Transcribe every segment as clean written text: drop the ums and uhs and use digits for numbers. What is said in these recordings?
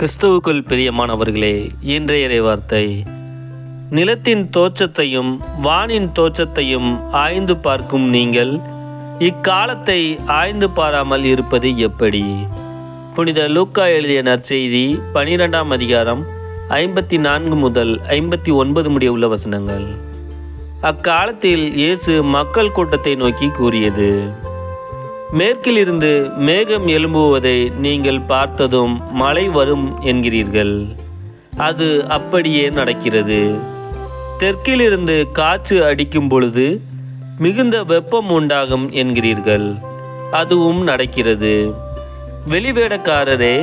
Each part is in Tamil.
கிறிஸ்துவுக்குள் பிரியமானவர்களே, இன்றைய இறைவார்த்தை, நிலத்தின் தோற்றத்தையும் வானின் தோற்றத்தையும் ஆய்ந்து பார்க்கும் நீங்கள் இக்காலத்தை ஆய்ந்து பாராமல் இருப்பது எப்படி? புனித லூக்கா எழுதிய நற்செய்தி 12ஆம் அதிகாரம் 54 முதல் 59 முடிய உள்ள வசனங்கள். அக்காலத்தில் இயேசு மக்கள் கூட்டத்தை நோக்கி கூறியது: மேற்கிலிருந்து மேகம் எழும்புவதை நீங்கள் பார்த்ததும் மழை வரும் என்கிறீர்கள். அது அப்படியே நடக்கிறது. தெற்கிலிருந்து காற்று அடிக்கும் பொழுது மிகுந்த வெப்பம் உண்டாகும் என்கிறீர்கள். அதுவும் நடக்கிறது. வெளிவேடக்காரரே,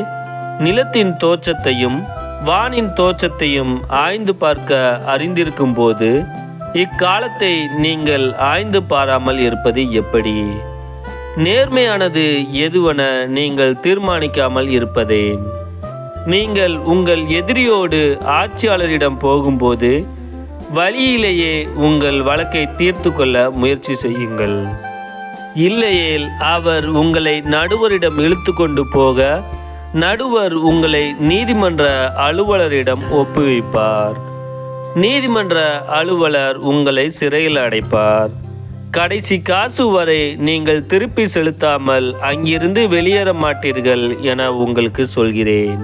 நிலத்தின் தோற்றத்தையும் வானின் தோற்றத்தையும் ஆய்ந்து பார்க்க அறிந்திருக்கும் போது இக்காலத்தை நீங்கள் ஆய்ந்து பாராமல் இருப்பது எப்படி? நேர்மையானது எதுவென நீங்கள் தீர்மானிக்காமல் இருப்பதே. நீங்கள் உங்கள் எதிரியோடு ஆட்சியாளரிடம் போகும்போது வழியிலேயே உங்கள் வழக்கை தீர்த்து கொள்ள முயற்சி செய்யுங்கள். இல்லையேல் அவர் உங்களை நடுவரிடம் இழுத்து கொண்டு போக நடுவர் உங்களை நீதிமன்ற அலுவலரிடம் ஒப்புவிப்பார். நீதிமன்ற அலுவலர் உங்களை சிறையில் அடைப்பார். கடைசி காசு வரை நீங்கள் திருப்பி செலுத்தாமல் அங்கிருந்து வெளியேற மாட்டீர்கள் என உங்களுக்கு சொல்கிறேன்.